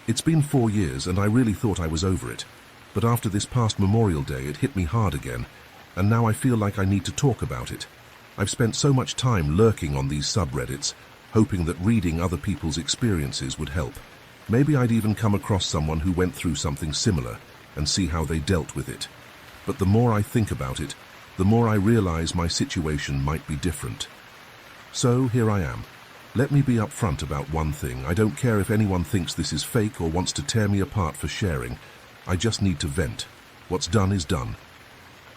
It's been 4 years and I really thought I was over it. But after this past Memorial Day, it hit me hard again, and now I feel like I need to talk about it. I've spent so much time lurking on these subreddits, hoping that reading other people's experiences would help. Maybe I'd even come across someone who went through something similar and see how they dealt with it. But the more I think about it, the more I realize my situation might be different. So here I am. Let me be upfront about one thing. I don't care if anyone thinks this is fake or wants to tear me apart for sharing. I just need to vent. What's done is done.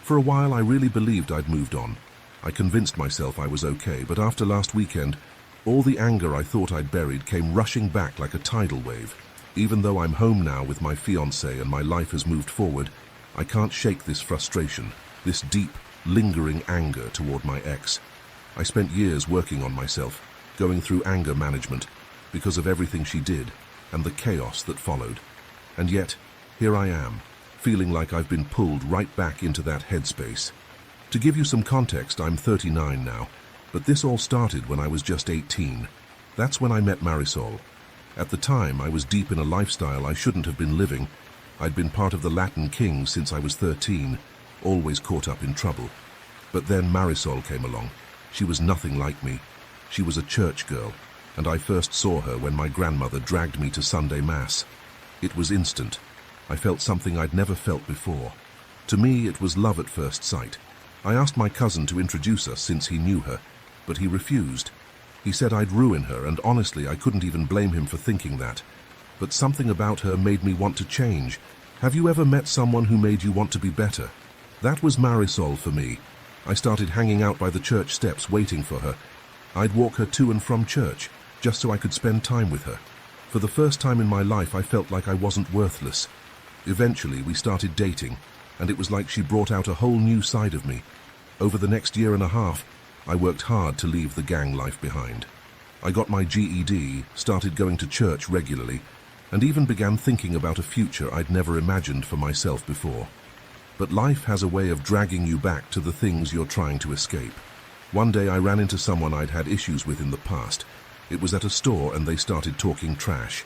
For a while, I really believed I'd moved on. I convinced myself I was okay, but after last weekend, all the anger I thought I'd buried came rushing back like a tidal wave. Even though I'm home now with my fiancé and my life has moved forward, I can't shake this frustration, this deep, lingering anger toward my ex. I spent years working on myself, going through anger management, because of everything she did and the chaos that followed. And yet, here I am, feeling like I've been pulled right back into that headspace. To give you some context, I'm 39 now, but this all started when I was just 18. That's when I met Marisol. At the time, I was deep in a lifestyle I shouldn't have been living. I'd been part of the Latin Kings since I was 13, always caught up in trouble. But then Marisol came along. She was nothing like me. She was a church girl, and I first saw her when my grandmother dragged me to Sunday Mass. It was instant. I felt something I'd never felt before. To me, it was love at first sight. I asked my cousin to introduce us since he knew her, but he refused. He said I'd ruin her, and honestly, I couldn't even blame him for thinking that. But something about her made me want to change. Have you ever met someone who made you want to be better? That was Marisol for me. I started hanging out by the church steps waiting for her. I'd walk her to and from church, just so I could spend time with her. For the first time in my life, I felt like I wasn't worthless. Eventually, we started dating, and it was like she brought out a whole new side of me. Over the next year and a half, I worked hard to leave the gang life behind. I got my GED, started going to church regularly, and even began thinking about a future I'd never imagined for myself before. But life has a way of dragging you back to the things you're trying to escape. One day I ran into someone I'd had issues with in the past. It was at a store and they started talking trash.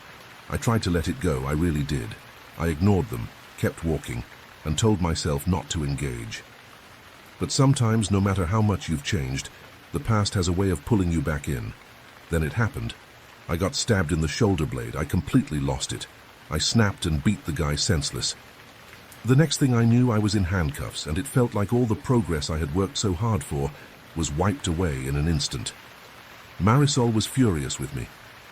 I tried to let it go, I really did. I ignored them, kept walking, and told myself not to engage. But sometimes, no matter how much you've changed, the past has a way of pulling you back in. Then it happened. I got stabbed in the shoulder blade. I completely lost it. I snapped and beat the guy senseless. The next thing I knew, I was in handcuffs, and it felt like all the progress I had worked so hard for was wiped away in an instant. Marisol was furious with me.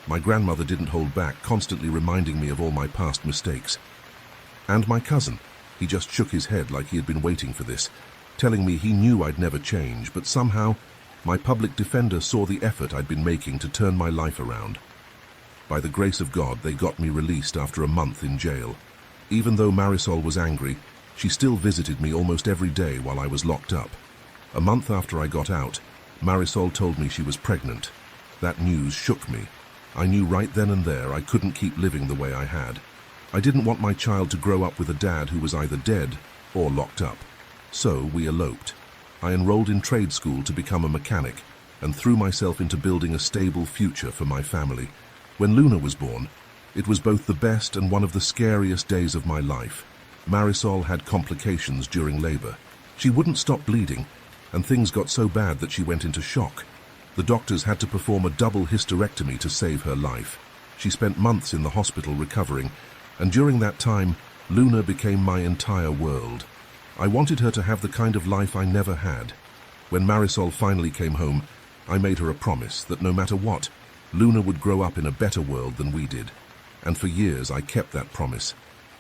My grandmother didn't hold back, constantly reminding me of all my past mistakes. And my cousin, he just shook his head like he had been waiting for this, telling me he knew I'd never change, but somehow my public defender saw the effort I'd been making to turn my life around. By the grace of God, they got me released after a month in jail. Even though Marisol was angry, she still visited me almost every day while I was locked up. A month after I got out, Marisol told me she was pregnant. That news shook me. I knew right then and there I couldn't keep living the way I had. I didn't want my child to grow up with a dad who was either dead or locked up. So we eloped. I enrolled in trade school to become a mechanic and threw myself into building a stable future for my family. When Luna was born, it was both the best and one of the scariest days of my life. Marisol had complications during labor. She wouldn't stop bleeding, and things got so bad that she went into shock. The doctors had to perform a double hysterectomy to save her life. She spent months in the hospital recovering, and during that time, Luna became my entire world. I wanted her to have the kind of life I never had. When Marisol finally came home, I made her a promise that no matter what, Luna would grow up in a better world than we did. And for years, I kept that promise.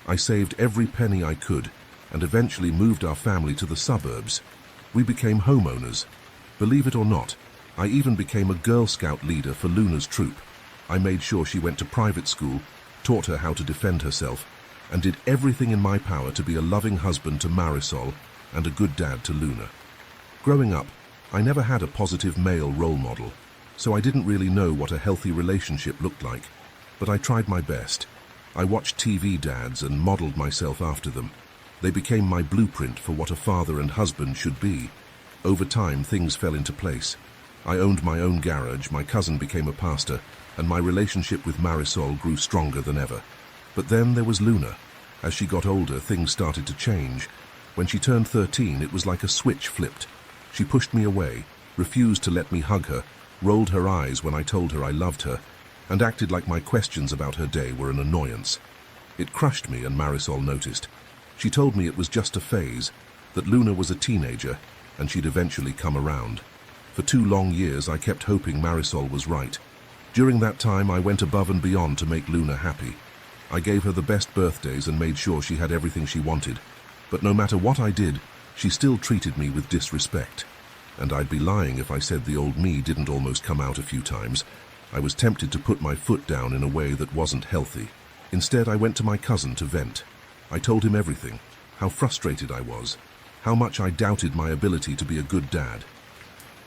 I saved every penny I could, and eventually moved our family to the suburbs. We became homeowners. Believe it or not, I even became a Girl Scout leader for Luna's troop. I made sure she went to private school, taught her how to defend herself, and did everything in my power to be a loving husband to Marisol and a good dad to Luna. Growing up, I never had a positive male role model, so I didn't really know what a healthy relationship looked like, but I tried my best. I watched TV dads and modeled myself after them. They became my blueprint for what a father and husband should be. Over time, things fell into place. I owned my own garage, my cousin became a pastor, and my relationship with Marisol grew stronger than ever. But then there was Luna. As she got older, things started to change. When she turned 13, it was like a switch flipped. She pushed me away, refused to let me hug her, rolled her eyes when I told her I loved her, and acted like my questions about her day were an annoyance. It crushed me, and Marisol noticed. She told me it was just a phase, that Luna was a teenager, and she'd eventually come around. For 2 long years, I kept hoping Marisol was right. During that time, I went above and beyond to make Luna happy. I gave her the best birthdays and made sure she had everything she wanted. But no matter what I did, she still treated me with disrespect. And I'd be lying if I said the old me didn't almost come out a few times. I was tempted to put my foot down in a way that wasn't healthy. Instead, I went to my cousin to vent. I told him everything, how frustrated I was, how much I doubted my ability to be a good dad.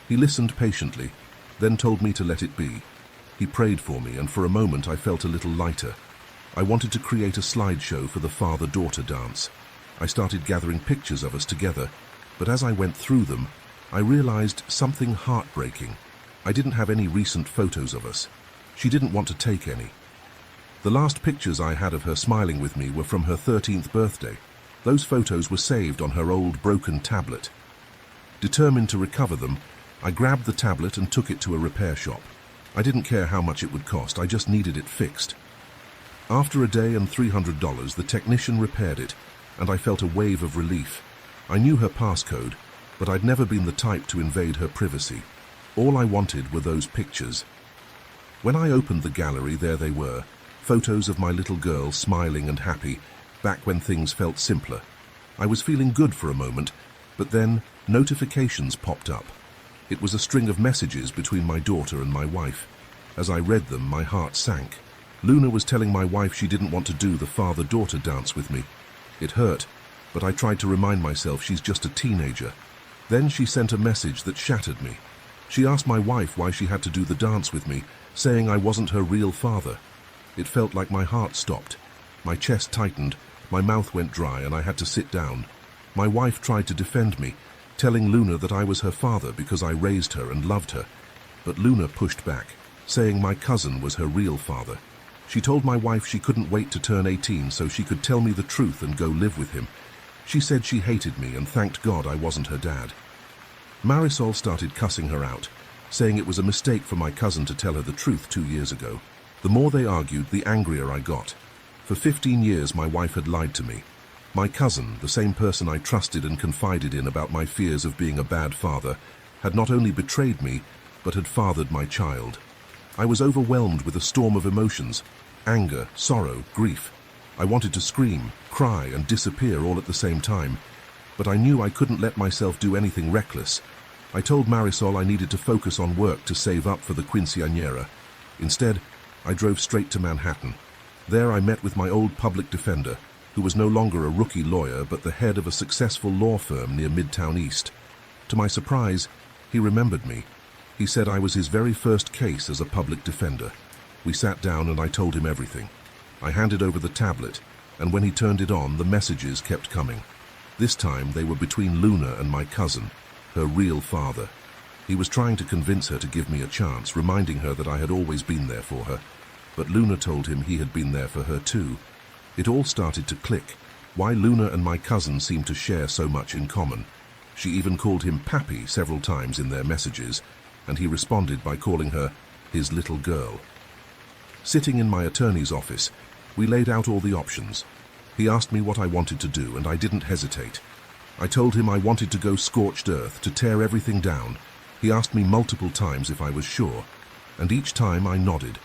He listened patiently, then told me to let it be. He prayed for me, and for a moment I felt a little lighter. I wanted to create a slideshow for the father-daughter dance. I started gathering pictures of us together, but as I went through them, I realized something heartbreaking. I didn't have any recent photos of us. She didn't want to take any. The last pictures I had of her smiling with me were from her 13th birthday. Those photos were saved on her old broken tablet. Determined to recover them, I grabbed the tablet and took it to a repair shop. I didn't care how much it would cost, I just needed it fixed. After a day and $300, the technician repaired it, and I felt a wave of relief. I knew her passcode, but I'd never been the type to invade her privacy. All I wanted were those pictures. When I opened the gallery, there they were, photos of my little girl smiling and happy, back when things felt simpler. I was feeling good for a moment, but then notifications popped up. It was a string of messages between my daughter and my wife. As I read them, my heart sank. Luna was telling my wife she didn't want to do the father-daughter dance with me. It hurt, but I tried to remind myself she's just a teenager. Then she sent a message that shattered me. She asked my wife why she had to do the dance with me, saying I wasn't her real father. It felt like my heart stopped. My chest tightened, my mouth went dry, and I had to sit down. My wife tried to defend me, telling Luna that I was her father because I raised her and loved her. But Luna pushed back, saying my cousin was her real father. She told my wife she couldn't wait to turn 18 so she could tell me the truth and go live with him. She said she hated me and thanked God I wasn't her dad. Marisol started cussing her out, saying it was a mistake for my cousin to tell her the truth 2 years ago. The more they argued, the angrier I got. For 15 years, my wife had lied to me. My cousin, the same person I trusted and confided in about my fears of being a bad father, had not only betrayed me, but had fathered my child. I was overwhelmed with a storm of emotions: anger, sorrow, grief. I wanted to scream, cry, and disappear all at the same time, but I knew I couldn't let myself do anything reckless. I told Marisol I needed to focus on work to save up for the quinceañera. Instead, I drove straight to Manhattan. There I met with my old public defender, who was no longer a rookie lawyer but the head of a successful law firm near Midtown East. To my surprise, he remembered me. He said I was his very first case as a public defender. We sat down and I told him everything. I handed over the tablet, and when he turned it on, the messages kept coming. This time they were between Luna and my cousin, her real father. He was trying to convince her to give me a chance, reminding her that I had always been there for her. But Luna told him he had been there for her too. It all started to click, why Luna and my cousin seemed to share so much in common. She even called him Pappy several times in their messages, and he responded by calling her his little girl. Sitting in my attorney's office, we laid out all the options. He asked me what I wanted to do, and I didn't hesitate. I told him I wanted to go scorched earth, to tear everything down. He asked me multiple times if I was sure, and each time I nodded.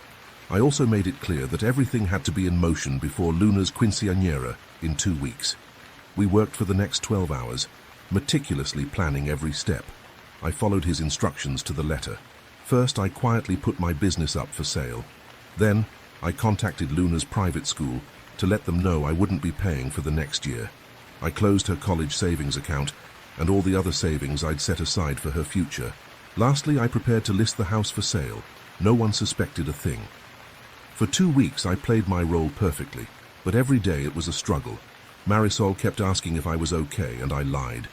I also made it clear that everything had to be in motion before Luna's quinceañera in 2 weeks. We worked for the next 12 hours, meticulously planning every step. I followed his instructions to the letter. First, I quietly put my business up for sale. Then, I contacted Luna's private school to let them know I wouldn't be paying for the next year. I closed her college savings account and all the other savings I'd set aside for her future. Lastly, I prepared to list the house for sale. No one suspected a thing. For 2 weeks, I played my role perfectly, but every day it was a struggle. Marisol kept asking if I was okay, and I lied.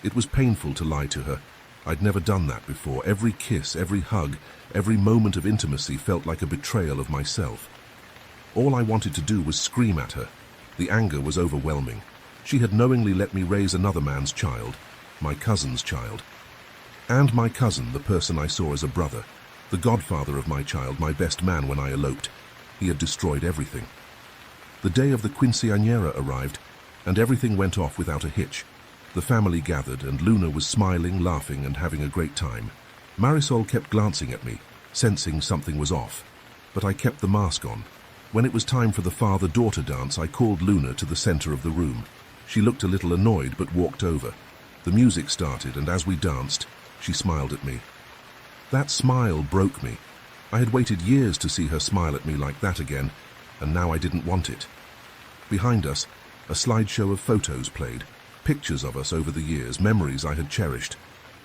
It was painful to lie to her. I'd never done that before. Every kiss, every hug, every moment of intimacy felt like a betrayal of myself. All I wanted to do was scream at her. The anger was overwhelming. She had knowingly let me raise another man's child, my cousin's child. And my cousin, the person I saw as a brother, the godfather of my child, my best man when I eloped. He had destroyed everything. The day of the quinceañera arrived, and everything went off without a hitch. The family gathered, and Luna was smiling, laughing, and having a great time. Marisol kept glancing at me, sensing something was off, but I kept the mask on. When it was time for the father-daughter dance, I called Luna to the center of the room. She looked a little annoyed, but walked over. The music started, and as we danced, she smiled at me. That smile broke me. I had waited years to see her smile at me like that again, and now I didn't want it. Behind us, a slideshow of photos played, pictures of us over the years, memories I had cherished.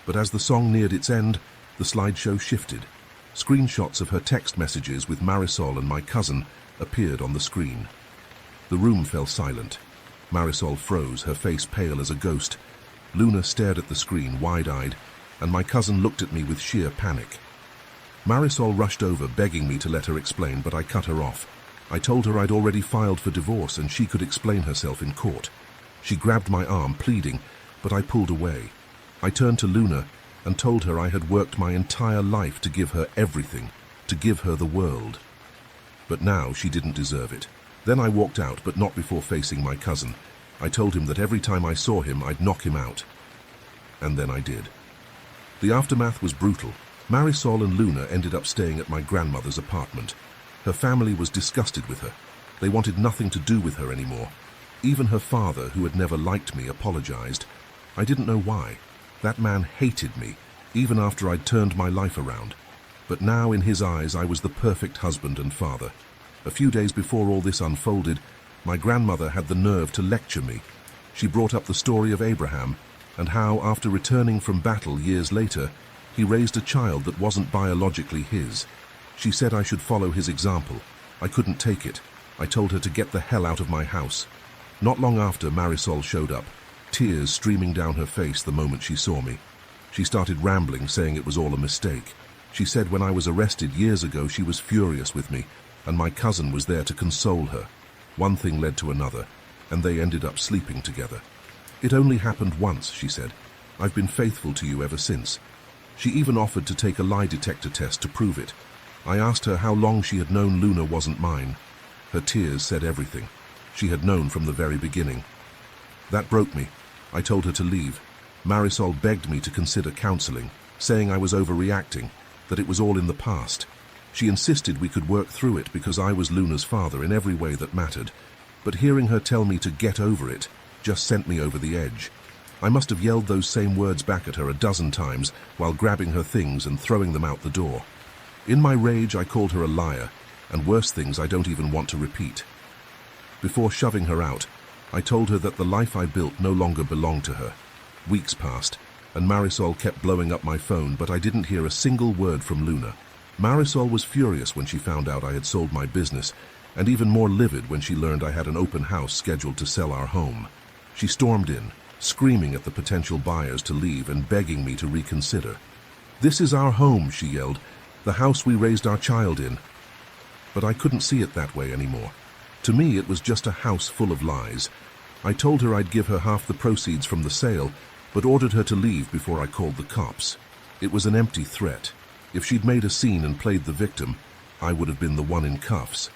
But as the song neared its end, the slideshow shifted. Screenshots of her text messages with Marisol and my cousin appeared on the screen. The room fell silent. Marisol froze, her face pale as a ghost. Luna stared at the screen, wide-eyed, and my cousin looked at me with sheer panic. Marisol rushed over, begging me to let her explain, but I cut her off. I told her I'd already filed for divorce and she could explain herself in court. She grabbed my arm, pleading, but I pulled away. I turned to Luna and told her I had worked my entire life to give her everything, to give her the world. But now she didn't deserve it. Then I walked out, but not before facing my cousin. I told him that every time I saw him, I'd knock him out. And then I did. The aftermath was brutal. Marisol and Luna ended up staying at my grandmother's apartment. Her family was disgusted with her. They wanted nothing to do with her anymore. Even her father, who had never liked me, apologized. I didn't know why. That man hated me, even after I'd turned my life around. But now, in his eyes, I was the perfect husband and father. A few days before all this unfolded, my grandmother had the nerve to lecture me. She brought up the story of Abraham and how, after returning from battle years later, he raised a child that wasn't biologically his. She said I should follow his example. I couldn't take it. I told her to get the hell out of my house. Not long after, Marisol showed up, tears streaming down her face the moment she saw me. She started rambling, saying it was all a mistake. She said when I was arrested years ago, she was furious with me, and my cousin was there to console her. One thing led to another, and they ended up sleeping together. It only happened once, she said. I've been faithful to you ever since. She even offered to take a lie detector test to prove it. I asked her how long she had known Luna wasn't mine. Her tears said everything. She had known from the very beginning. That broke me. I told her to leave. Marisol begged me to consider counseling, saying I was overreacting, that it was all in the past. She insisted we could work through it because I was Luna's father in every way that mattered. But hearing her tell me to get over it just sent me over the edge. I must have yelled those same words back at her a dozen times while grabbing her things and throwing them out the door. In my rage, I called her a liar, and worse things I don't even want to repeat. Before shoving her out, I told her that the life I built no longer belonged to her. Weeks passed, and Marisol kept blowing up my phone, but I didn't hear a single word from Luna. Marisol was furious when she found out I had sold my business, and even more livid when she learned I had an open house scheduled to sell our home. She stormed in, screaming at the potential buyers to leave and begging me to reconsider. "This is our home," she yelled, "the house we raised our child in." But I couldn't see it that way anymore. To me, it was just a house full of lies. I told her I'd give her half the proceeds from the sale, but ordered her to leave before I called the cops. It was an empty threat. If she'd made a scene and played the victim, I would have been the one in cuffs.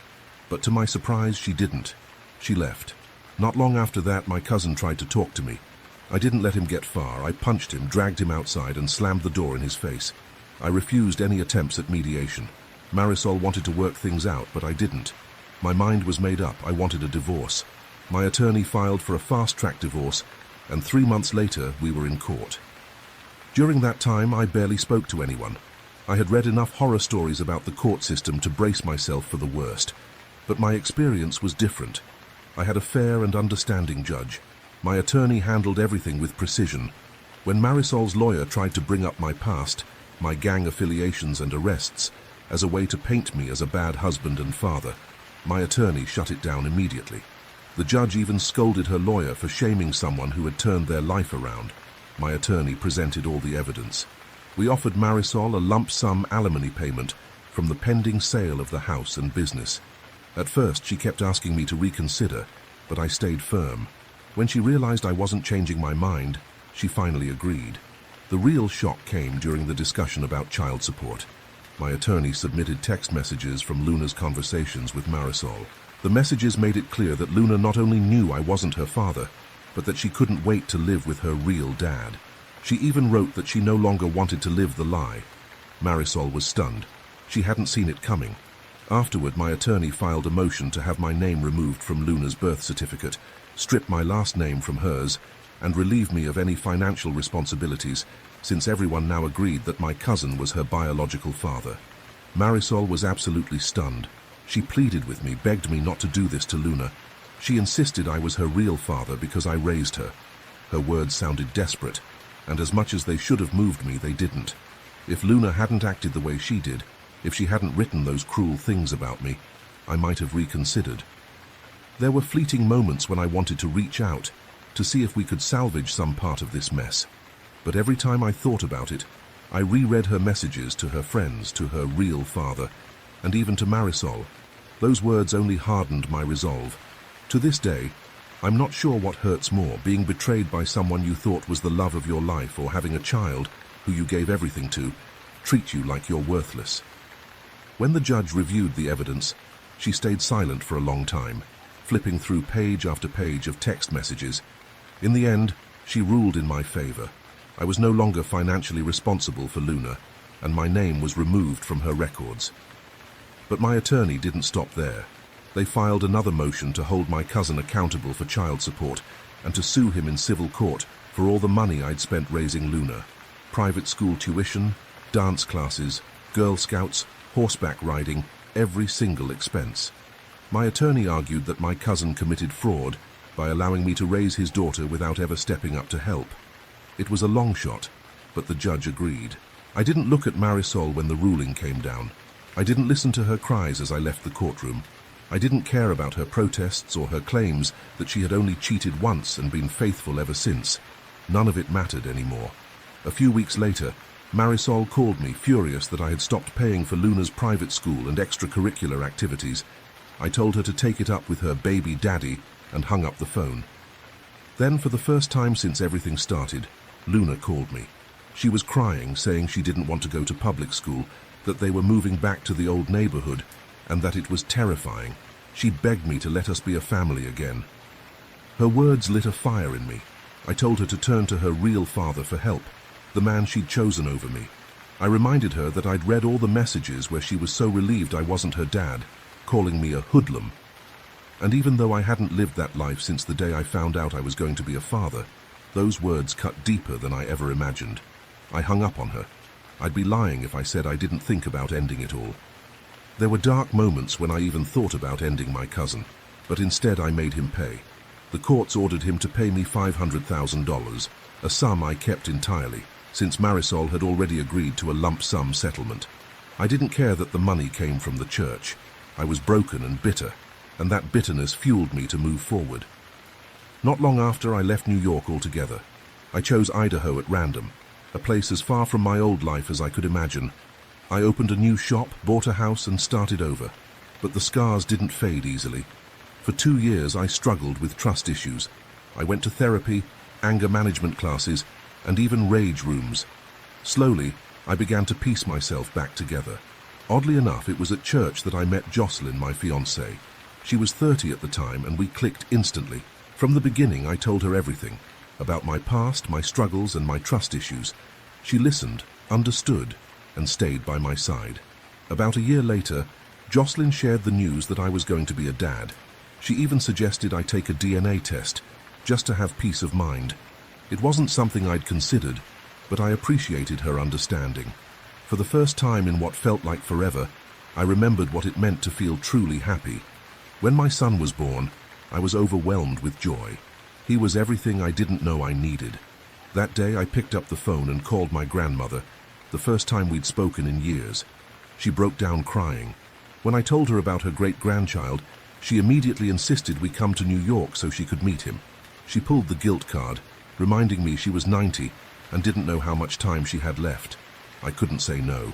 But to my surprise, she didn't. She left. Not long after that, my cousin tried to talk to me. I didn't let him get far. I punched him, dragged him outside, and slammed the door in his face. I refused any attempts at mediation. Marisol wanted to work things out, but I didn't. My mind was made up. I wanted a divorce. My attorney filed for a fast-track divorce, and 3 months later, we were in court. During that time, I barely spoke to anyone. I had read enough horror stories about the court system to brace myself for the worst. But my experience was different. I had a fair and understanding judge. My attorney handled everything with precision. When Marisol's lawyer tried to bring up my past, my gang affiliations and arrests, as a way to paint me as a bad husband and father, my attorney shut it down immediately. The judge even scolded her lawyer for shaming someone who had turned their life around. My attorney presented all the evidence. We offered Marisol a lump sum alimony payment from the pending sale of the house and business. At first, she kept asking me to reconsider, but I stayed firm. When she realized I wasn't changing my mind, she finally agreed. The real shock came during the discussion about child support. My attorney submitted text messages from Luna's conversations with Marisol. The messages made it clear that Luna not only knew I wasn't her father, but that she couldn't wait to live with her real dad. She even wrote that she no longer wanted to live the lie. Marisol was stunned. She hadn't seen it coming. Afterward, my attorney filed a motion to have my name removed from Luna's birth certificate, strip my last name from hers, and relieve me of any financial responsibilities, since everyone now agreed that my cousin was her biological father. Marisol was absolutely stunned. She pleaded with me, begged me not to do this to Luna. She insisted I was her real father because I raised her. Her words sounded desperate, and as much as they should have moved me, they didn't. If Luna hadn't acted the way she did, if she hadn't written those cruel things about me, I might have reconsidered. There were fleeting moments when I wanted to reach out, to see if we could salvage some part of this mess. But every time I thought about it, I reread her messages to her friends, to her real father, and even to Marisol. Those words only hardened my resolve. To this day, I'm not sure what hurts more, being betrayed by someone you thought was the love of your life, or having a child, who you gave everything to, treat you like you're worthless. When the judge reviewed the evidence, she stayed silent for a long time, flipping through page after page of text messages. In the end, she ruled in my favor. I was no longer financially responsible for Luna, and my name was removed from her records. But my attorney didn't stop there. They filed another motion to hold my cousin accountable for child support and to sue him in civil court for all the money I'd spent raising Luna. Private school tuition, dance classes, Girl Scouts, horseback riding, every single expense. My attorney argued that my cousin committed fraud by allowing me to raise his daughter without ever stepping up to help. It was a long shot, but the judge agreed. I didn't look at Marisol when the ruling came down. I didn't listen to her cries as I left the courtroom. I didn't care about her protests or her claims that she had only cheated once and been faithful ever since. None of it mattered anymore. A few weeks later, Marisol called me, furious that I had stopped paying for Luna's private school and extracurricular activities. I told her to take it up with her baby daddy and hung up the phone. Then, for the first time since everything started, Luna called me. She was crying, saying she didn't want to go to public school, that they were moving back to the old neighborhood, and that it was terrifying. She begged me to let us be a family again. Her words lit a fire in me. I told her to turn to her real father for help, the man she'd chosen over me. I reminded her that I'd read all the messages where she was so relieved I wasn't her dad, calling me a hoodlum. And even though I hadn't lived that life since the day I found out I was going to be a father, those words cut deeper than I ever imagined. I hung up on her. I'd be lying if I said I didn't think about ending it all. There were dark moments when I even thought about ending my cousin, but instead I made him pay. The courts ordered him to pay me $500,000, a sum I kept entirely, since Marisol had already agreed to a lump sum settlement. I didn't care that the money came from the church. I was broken and bitter, and that bitterness fueled me to move forward. Not long after, I left New York altogether. I chose Idaho at random, a place as far from my old life as I could imagine. I opened a new shop, bought a house, and started over. But the scars didn't fade easily. For 2 years, I struggled with trust issues. I went to therapy, anger management classes, and even rage rooms. Slowly, I began to piece myself back together. Oddly enough, it was at church that I met Jocelyn, my fiancée. She was 30 at the time, and we clicked instantly. From the beginning, I told her everything, about my past, my struggles, and my trust issues. She listened, understood, and stayed by my side. About a year later, Jocelyn shared the news that I was going to be a dad. She even suggested I take a DNA test, just to have peace of mind. It wasn't something I'd considered, but I appreciated her understanding. For the first time in what felt like forever, I remembered what it meant to feel truly happy. When my son was born, I was overwhelmed with joy. He was everything I didn't know I needed. That day I picked up the phone and called my grandmother, the first time we'd spoken in years. She broke down crying. When I told her about her great-grandchild, she immediately insisted we come to New York so she could meet him. She pulled the guilt card, reminding me she was 90 and didn't know how much time she had left. I couldn't say no.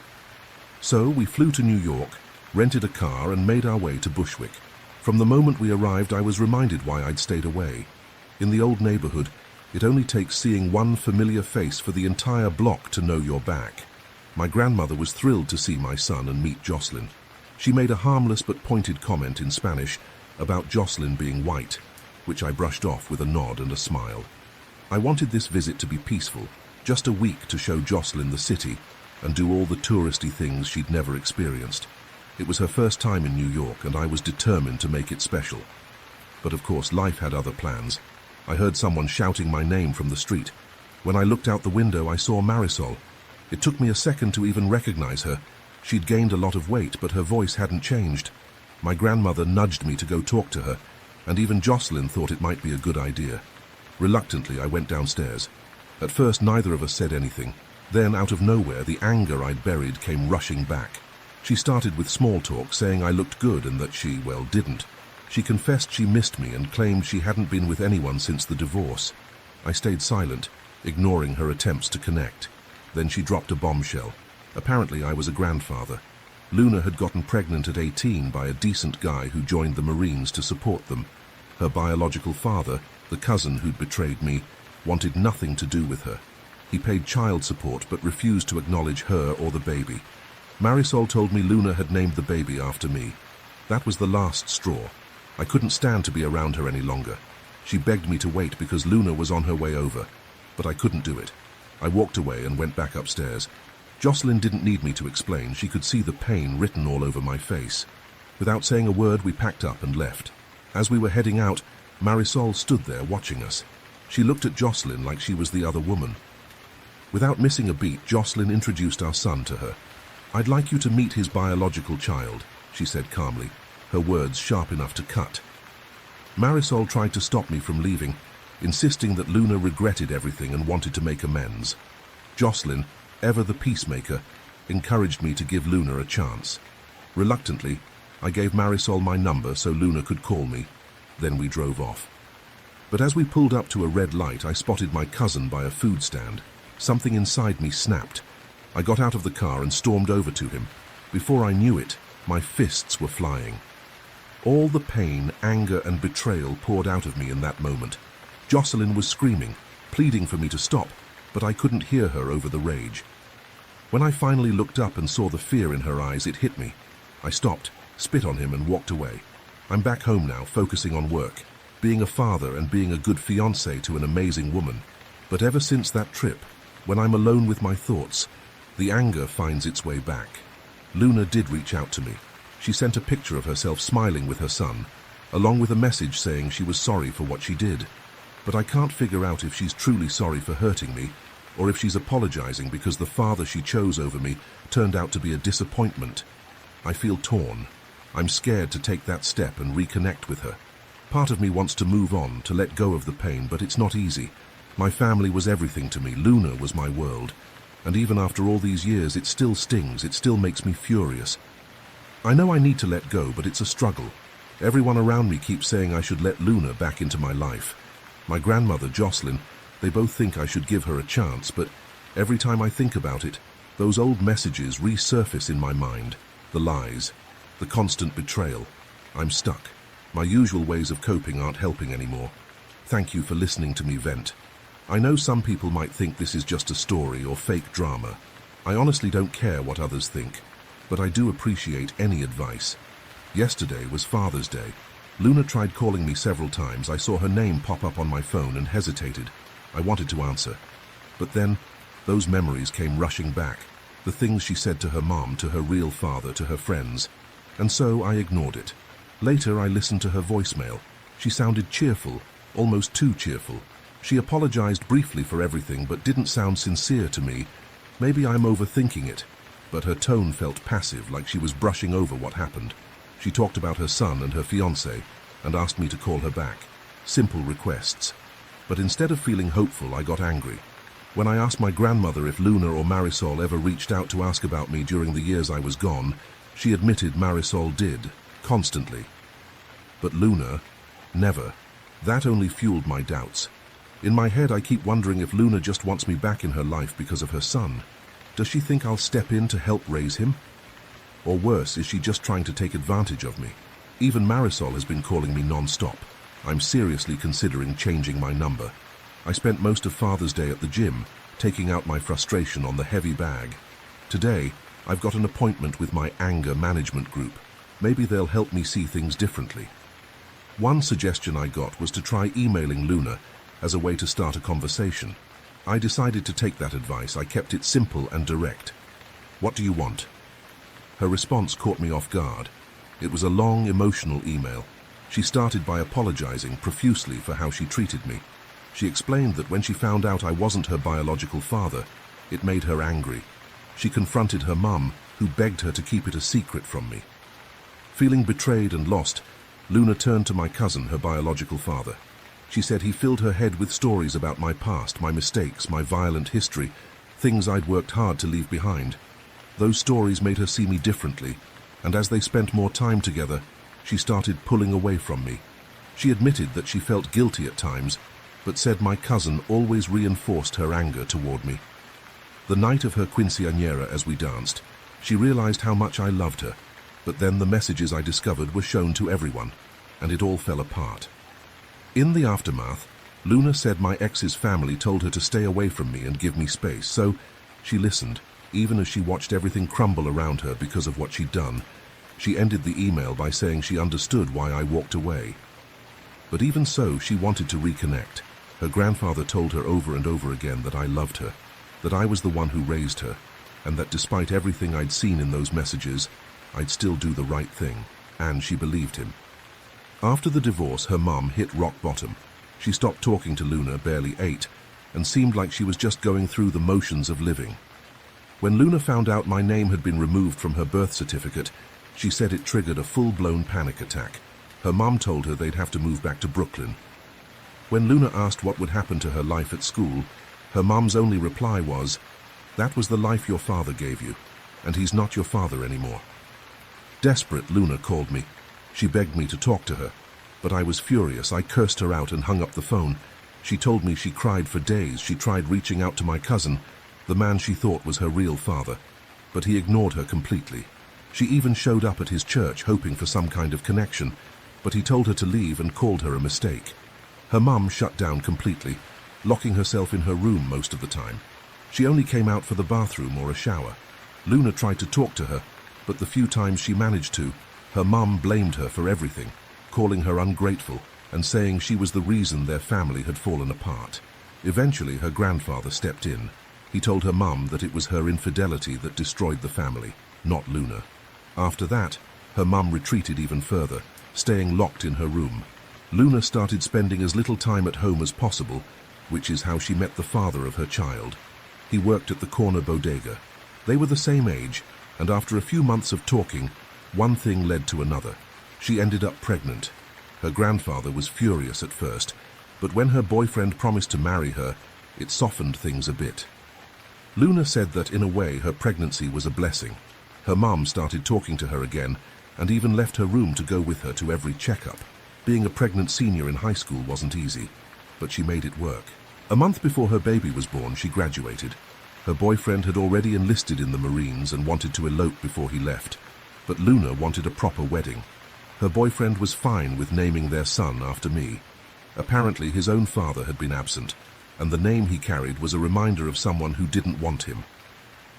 So we flew to New York, rented a car, and made our way to Bushwick. From the moment we arrived, I was reminded why I'd stayed away. In the old neighborhood, it only takes seeing one familiar face for the entire block to know you're back. My grandmother was thrilled to see my son and meet Jocelyn. She made a harmless but pointed comment in Spanish about Jocelyn being white, which I brushed off with a nod and a smile. I wanted this visit to be peaceful, just a week to show Jocelyn the city and do all the touristy things she'd never experienced. It was her first time in New York, and I was determined to make it special. But of course, life had other plans. I heard someone shouting my name from the street. When I looked out the window, I saw Marisol. It took me a second to even recognize her. She'd gained a lot of weight, but her voice hadn't changed. My grandmother nudged me to go talk to her, and even Jocelyn thought it might be a good idea. Reluctantly, I went downstairs. At first, neither of us said anything. Then, out of nowhere, the anger I'd buried came rushing back. She started with small talk, saying I looked good and that she, well, didn't. She confessed she missed me and claimed she hadn't been with anyone since the divorce. I stayed silent, ignoring her attempts to connect. Then she dropped a bombshell. Apparently, I was a grandfather. Luna had gotten pregnant at 18 by a decent guy who joined the Marines to support them. Her biological father, the cousin who'd betrayed me, wanted nothing to do with her. He paid child support but refused to acknowledge her or the baby. Marisol told me Luna had named the baby after me. That was the last straw. I couldn't stand to be around her any longer. She begged me to wait because Luna was on her way over, but I couldn't do it. I walked away and went back upstairs. Jocelyn didn't need me to explain. She could see the pain written all over my face. Without saying a word, we packed up and left. As we were heading out, Marisol stood there watching us. She looked at Jocelyn like she was the other woman. Without missing a beat, Jocelyn introduced our son to her. "I'd like you to meet his biological child," she said calmly, her words sharp enough to cut. Marisol tried to stop me from leaving, insisting that Luna regretted everything and wanted to make amends. Jocelyn, ever the peacemaker, encouraged me to give Luna a chance. Reluctantly, I gave Marisol my number so Luna could call me. Then we drove off. But as we pulled up to a red light, I spotted my cousin by a food stand. Something inside me snapped. I got out of the car and stormed over to him. Before I knew it, my fists were flying. All the pain, anger, and betrayal poured out of me in that moment. Jocelyn was screaming, pleading for me to stop, but I couldn't hear her over the rage. When I finally looked up and saw the fear in her eyes, it hit me. I stopped, spit on him, and walked away. I'm back home now, focusing on work, being a father and being a good fiancé to an amazing woman. But ever since that trip, when I'm alone with my thoughts, the anger finds its way back. Luna did reach out to me. She sent a picture of herself smiling with her son, along with a message saying she was sorry for what she did. But I can't figure out if she's truly sorry for hurting me, or if she's apologizing because the father she chose over me turned out to be a disappointment. I feel torn. I'm scared to take that step and reconnect with her. Part of me wants to move on, to let go of the pain, but it's not easy. My family was everything to me. Luna was my world. And even after all these years, it still stings. It still makes me furious. I know I need to let go, but it's a struggle. Everyone around me keeps saying I should let Luna back into my life. My grandmother, Jocelyn, they both think I should give her a chance, but every time I think about it, those old messages resurface in my mind. The lies, the constant betrayal. I'm stuck. My usual ways of coping aren't helping anymore. Thank you for listening to me vent. I know some people might think this is just a story or fake drama. I honestly don't care what others think, but I do appreciate any advice. Yesterday was Father's Day. Luna tried calling me several times. I saw her name pop up on my phone and hesitated. I wanted to answer. But then, those memories came rushing back. The things she said to her mom, to her real father, to her friends. And so I ignored it. Later, I listened to her voicemail. She sounded cheerful, almost too cheerful. She apologized briefly for everything, but didn't sound sincere to me. Maybe I'm overthinking it. But her tone felt passive, like she was brushing over what happened. She talked about her son and her fiancé, and asked me to call her back. Simple requests. But instead of feeling hopeful, I got angry. When I asked my grandmother if Luna or Marisol ever reached out to ask about me during the years I was gone, she admitted Marisol did, constantly. But Luna, never. That only fueled my doubts. In my head, I keep wondering if Luna just wants me back in her life because of her son. Does she think I'll step in to help raise him? Or worse, is she just trying to take advantage of me? Even Marisol has been calling me non-stop. I'm seriously considering changing my number. I spent most of Father's Day at the gym, taking out my frustration on the heavy bag. Today, I've got an appointment with my anger management group. Maybe they'll help me see things differently. One suggestion I got was to try emailing Luna as a way to start a conversation. I decided to take that advice. I kept it simple and direct. "What do you want?" Her response caught me off guard. It was a long, emotional email. She started by apologizing profusely for how she treated me. She explained that when she found out I wasn't her biological father, it made her angry. She confronted her mum, who begged her to keep it a secret from me. Feeling betrayed and lost, Luna turned to my cousin, her biological father. She said he filled her head with stories about my past, my mistakes, my violent history, things I'd worked hard to leave behind. Those stories made her see me differently, and as they spent more time together, she started pulling away from me. She admitted that she felt guilty at times, but said my cousin always reinforced her anger toward me. The night of her quinceañera, as we danced, she realized how much I loved her, but then the messages I discovered were shown to everyone, and it all fell apart. In the aftermath, Luna said my ex's family told her to stay away from me and give me space, so she listened, even as she watched everything crumble around her because of what she'd done. She ended the email by saying she understood why I walked away. But even so, she wanted to reconnect. Her grandfather told her over and over again that I loved her, that I was the one who raised her, and that despite everything I'd seen in those messages, I'd still do the right thing, and she believed him. After the divorce, her mum hit rock bottom. She stopped talking to Luna, barely 8, and seemed like she was just going through the motions of living. When Luna found out my name had been removed from her birth certificate, she said it triggered a full-blown panic attack. Her mum told her they'd have to move back to Brooklyn. When Luna asked what would happen to her life at school, her mum's only reply was, "That was the life your father gave you, and he's not your father anymore." Desperate, Luna called me. She begged me to talk to her, but I was furious. I cursed her out and hung up the phone. She told me she cried for days. She tried reaching out to my cousin, the man she thought was her real father, but he ignored her completely. She even showed up at his church hoping for some kind of connection, but he told her to leave and called her a mistake. Her mum shut down completely, locking herself in her room most of the time. She only came out for the bathroom or a shower. Luna tried to talk to her, but the few times she managed to, her mum blamed her for everything, calling her ungrateful and saying she was the reason their family had fallen apart. Eventually, her grandfather stepped in. He told her mum that it was her infidelity that destroyed the family, not Luna. After that, her mum retreated even further, staying locked in her room. Luna started spending as little time at home as possible, which is how she met the father of her child. He worked at the corner bodega. They were the same age, and after a few months of talking, one thing led to another. She ended up pregnant. Her grandfather was furious at first, but when her boyfriend promised to marry her, it softened things a bit. Luna said that in a way her pregnancy was a blessing. Her mum started talking to her again, and even left her room to go with her to every checkup. Being a pregnant senior in high school wasn't easy, but she made it work. A month before her baby was born, she graduated. Her boyfriend had already enlisted in the Marines and wanted to elope before he left, but Luna wanted a proper wedding. Her boyfriend was fine with naming their son after me. Apparently his own father had been absent, and the name he carried was a reminder of someone who didn't want him.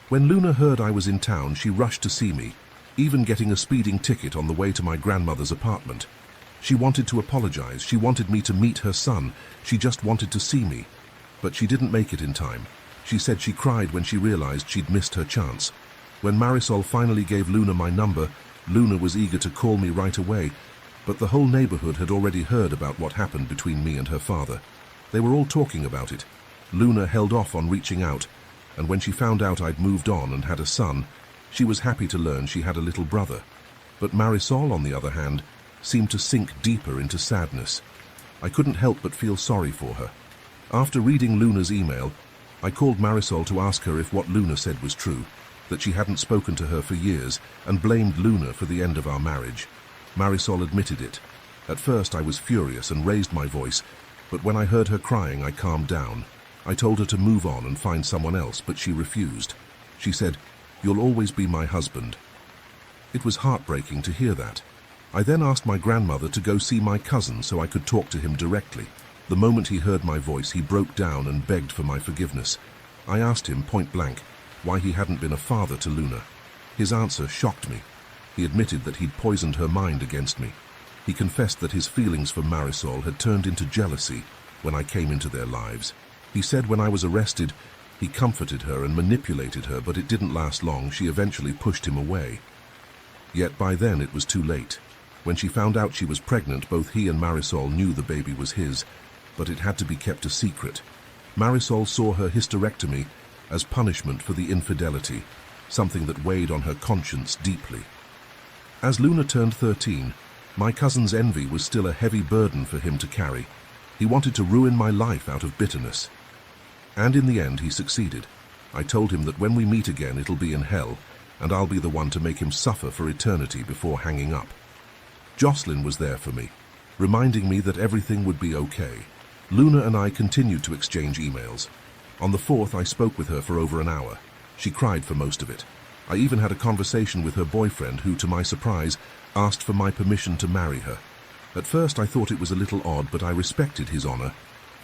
When Luna heard I was in town, she rushed to see me, even getting a speeding ticket on the way to my grandmother's apartment. She wanted to apologize. She wanted me to meet her son. She just wanted to see me. But she didn't make it in time. She said she cried when she realized she'd missed her chance. When Marisol finally gave Luna my number, Luna was eager to call me right away, but the whole neighborhood had already heard about what happened between me and her father. They were all talking about it. Luna held off on reaching out, and when she found out I'd moved on and had a son, she was happy to learn she had a little brother. But Marisol, on the other hand, seemed to sink deeper into sadness. I couldn't help but feel sorry for her. After reading Luna's email, I called Marisol to ask her if what Luna said was true, that she hadn't spoken to her for years, and blamed Luna for the end of our marriage. Marisol admitted it. At first I was furious and raised my voice, but when I heard her crying, I calmed down. I told her to move on and find someone else, but she refused. She said, "You'll always be my husband." It was heartbreaking to hear that. I then asked my grandmother to go see my cousin so I could talk to him directly. The moment he heard my voice, he broke down and begged for my forgiveness. I asked him point blank why he hadn't been a father to Luna. His answer shocked me. He admitted that he'd poisoned her mind against me. He confessed that his feelings for Marisol had turned into jealousy when I came into their lives. He said when I was arrested, he comforted her and manipulated her, but it didn't last long. She eventually pushed him away. Yet by then it was too late. When she found out she was pregnant, both he and Marisol knew the baby was his, but it had to be kept a secret. Marisol saw her hysterectomy as punishment for the infidelity, something that weighed on her conscience deeply. As Luna turned 13, my cousin's envy was still a heavy burden for him to carry. He wanted to ruin my life out of bitterness. And in the end, he succeeded. I told him that when we meet again, it'll be in hell, and I'll be the one to make him suffer for eternity before hanging up. Jocelyn was there for me, reminding me that everything would be okay. Luna and I continued to exchange emails. On the 4th, I spoke with her for over an hour. She cried for most of it. I even had a conversation with her boyfriend who, to my surprise, asked for my permission to marry her. At first I thought it was a little odd, but I respected his honor.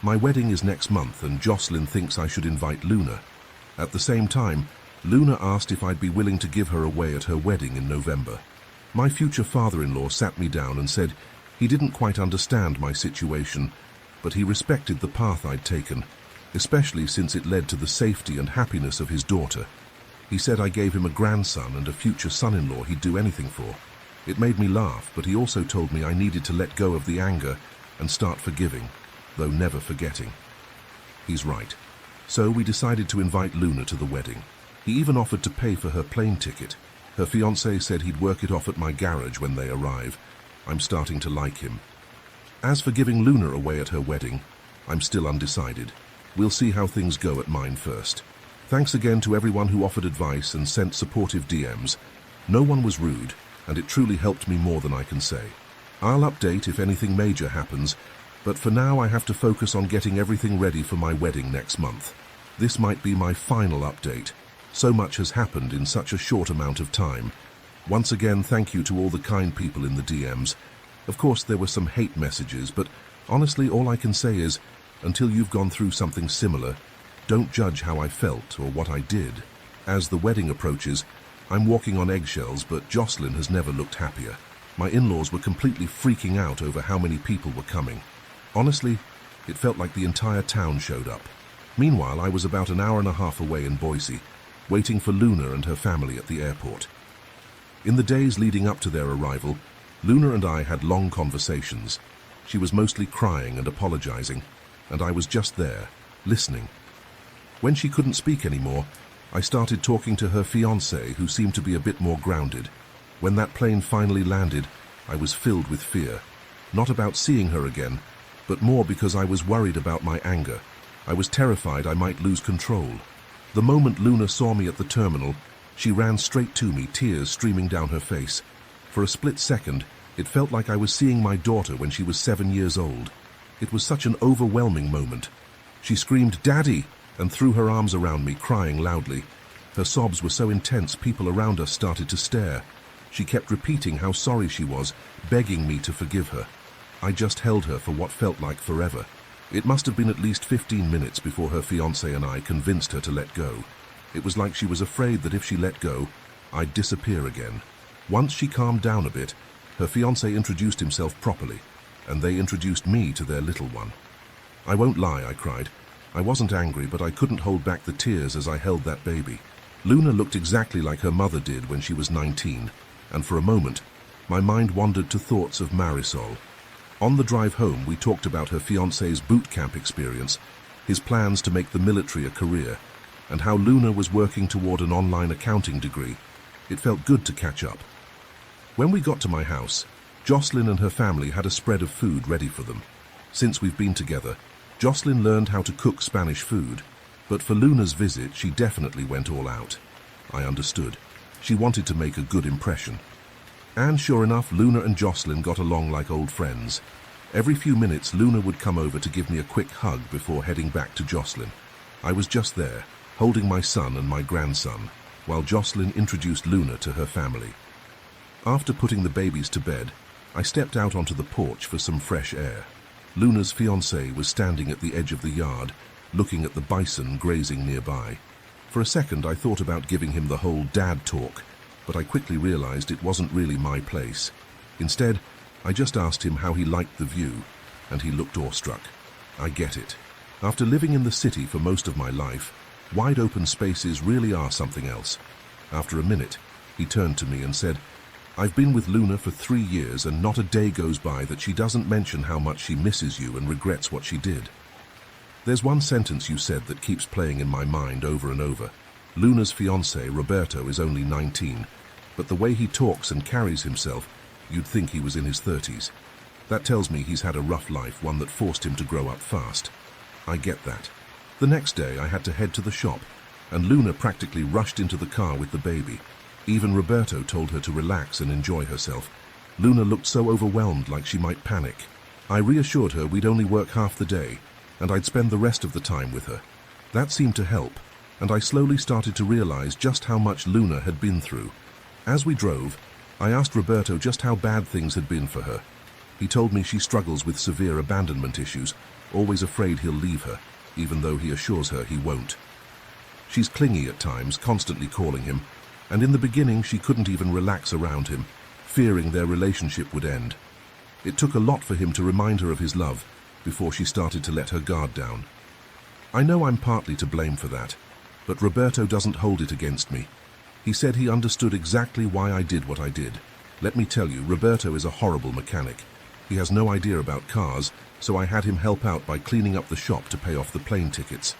My wedding is next month and Jocelyn thinks I should invite Luna. At the same time, Luna asked if I'd be willing to give her away at her wedding in November. My future father-in-law sat me down and said he didn't quite understand my situation, but he respected the path I'd taken, especially since it led to the safety and happiness of his daughter. He said I gave him a grandson and a future son-in-law he'd do anything for. It made me laugh, but he also told me I needed to let go of the anger and start forgiving, though never forgetting. He's right. So we decided to invite Luna to the wedding. He even offered to pay for her plane ticket. Her fiancé said he'd work it off at my garage when they arrive. I'm starting to like him. As for giving Luna away at her wedding, I'm still undecided. We'll see how things go at mine first. Thanks again to everyone who offered advice and sent supportive DMs. No one was rude, and it truly helped me more than I can say. I'll update if anything major happens, but for now I have to focus on getting everything ready for my wedding next month. This might be my final update. So much has happened in such a short amount of time. Once again, thank you to all the kind people in the DMs. Of course, there were some hate messages, but honestly, all I can say is, until you've gone through something similar, don't judge how I felt or what I did. As the wedding approaches, I'm walking on eggshells, but Jocelyn has never looked happier. My in-laws were completely freaking out over how many people were coming. Honestly, it felt like the entire town showed up. Meanwhile, I was about an hour and a half away in Boise, waiting for Luna and her family at the airport. In the days leading up to their arrival, Luna and I had long conversations. She was mostly crying and apologizing, and I was just there, listening. When she couldn't speak anymore, I started talking to her fiancé, who seemed to be a bit more grounded. When that plane finally landed, I was filled with fear. Not about seeing her again, but more because I was worried about my anger. I was terrified I might lose control. The moment Luna saw me at the terminal, she ran straight to me, tears streaming down her face. For a split second, it felt like I was seeing my daughter when she was 7 years old. It was such an overwhelming moment. She screamed, "Daddy!" and threw her arms around me, crying loudly. Her sobs were so intense, people around us started to stare. She kept repeating how sorry she was, begging me to forgive her. I just held her for what felt like forever. It must have been at least 15 minutes before her fiancé and I convinced her to let go. It was like she was afraid that if she let go, I'd disappear again. Once she calmed down a bit, her fiancé introduced himself properly, and they introduced me to their little one. I won't lie, I cried. I wasn't angry, but I couldn't hold back the tears as I held that baby. Luna looked exactly like her mother did when she was 19, and for a moment, my mind wandered to thoughts of Marisol. On the drive home, we talked about her fiancé's boot camp experience, his plans to make the military a career, and how Luna was working toward an online accounting degree. It felt good to catch up. When we got to my house, Jocelyn and her family had a spread of food ready for them. Since we've been together, Jocelyn learned how to cook Spanish food, but for Luna's visit, she definitely went all out. I understood. She wanted to make a good impression. And sure enough, Luna and Jocelyn got along like old friends. Every few minutes, Luna would come over to give me a quick hug before heading back to Jocelyn. I was just there, holding my son and my grandson, while Jocelyn introduced Luna to her family. After putting the babies to bed, I stepped out onto the porch for some fresh air. Luna's fiancé was standing at the edge of the yard, looking at the bison grazing nearby. For a second, I thought about giving him the whole dad talk, but I quickly realized it wasn't really my place. Instead, I just asked him how he liked the view, and he looked awestruck. I get it. After living in the city for most of my life, wide open spaces really are something else. After a minute, he turned to me and said, "I've been with Luna for 3 years and not a day goes by that she doesn't mention how much she misses you and regrets what she did." There's one sentence you said that keeps playing in my mind over and over. Luna's fiancé, Roberto, is only 19, but the way he talks and carries himself, you'd think he was in his 30s. That tells me he's had a rough life, one that forced him to grow up fast. I get that. The next day I had to head to the shop, and Luna practically rushed into the car with the baby. Even Roberto told her to relax and enjoy herself. Luna looked so overwhelmed, like she might panic. I reassured her we'd only work half the day, and I'd spend the rest of the time with her. That seemed to help, and I slowly started to realize just how much Luna had been through. As we drove, I asked Roberto just how bad things had been for her. He told me she struggles with severe abandonment issues, always afraid he'll leave her, even though he assures her he won't. She's clingy at times, constantly calling him, and in the beginning she couldn't even relax around him, fearing their relationship would end. It took a lot for him to remind her of his love before she started to let her guard down. I know I'm partly to blame for that, but Roberto doesn't hold it against me. He said he understood exactly why I did what I did. Let me tell you, Roberto is a horrible mechanic. He has no idea about cars, so I had him help out by cleaning up the shop to pay off the plane tickets.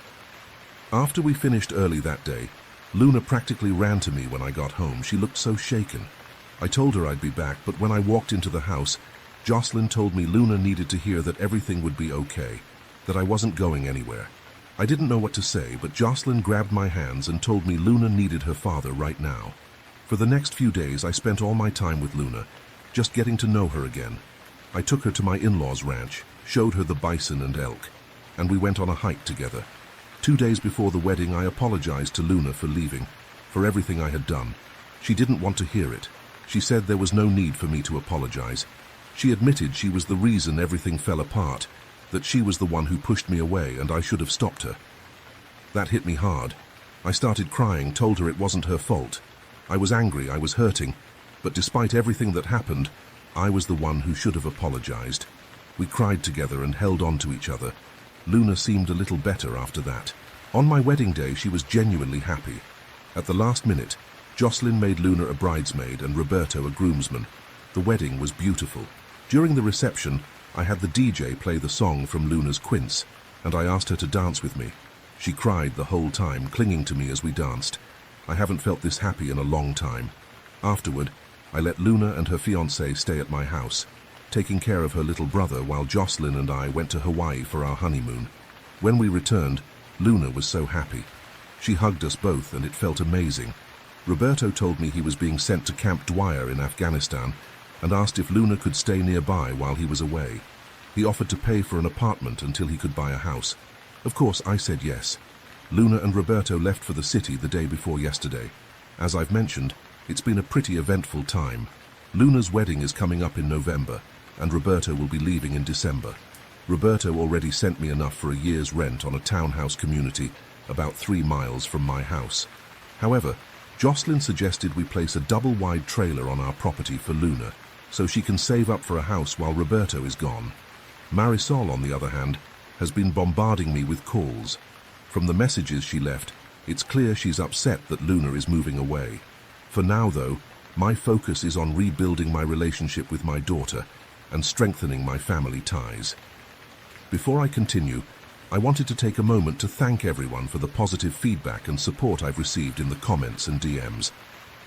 After we finished early that day, Luna practically ran to me when I got home. She looked so shaken. I told her I'd be back, but when I walked into the house, Jocelyn told me Luna needed to hear that everything would be okay, that I wasn't going anywhere. I didn't know what to say, but Jocelyn grabbed my hands and told me Luna needed her father right now. For the next few days, I spent all my time with Luna, just getting to know her again. I took her to my in-laws' ranch, showed her the bison and elk, and we went on a hike together. 2 days before the wedding, I apologized to Luna for leaving, for everything I had done. She didn't want to hear it. She said there was no need for me to apologize. She admitted she was the reason everything fell apart, that she was the one who pushed me away and I should have stopped her. That hit me hard. I started crying, told her it wasn't her fault. I was angry, I was hurting, but despite everything that happened, I was the one who should have apologized. We cried together and held on to each other. Luna seemed a little better after that. On my wedding day, she was genuinely happy. At the last minute, Jocelyn made Luna a bridesmaid and Roberto a groomsman. The wedding was beautiful. During the reception, I had the DJ play the song from Luna's Quince, and I asked her to dance with me. She cried the whole time, clinging to me as we danced. I haven't felt this happy in a long time. Afterward, I let Luna and her fiancé stay at my house, taking care of her little brother while Jocelyn and I went to Hawaii for our honeymoon. When we returned, Luna was so happy. She hugged us both and it felt amazing. Roberto told me he was being sent to Camp Dwyer in Afghanistan and asked if Luna could stay nearby while he was away. He offered to pay for an apartment until he could buy a house. Of course, I said yes. Luna and Roberto left for the city the day before yesterday. As I've mentioned, it's been a pretty eventful time. Luna's wedding is coming up in November, and Roberto will be leaving in December. Roberto already sent me enough for a year's rent on a townhouse community about 3 miles from my house. However, Jocelyn suggested we place a double-wide trailer on our property for Luna, so she can save up for a house while Roberto is gone. Marisol, on the other hand, has been bombarding me with calls. From the messages she left, it's clear she's upset that Luna is moving away. For now, though, my focus is on rebuilding my relationship with my daughter and strengthening my family ties. Before I continue, I wanted to take a moment to thank everyone for the positive feedback and support I've received in the comments and DMs.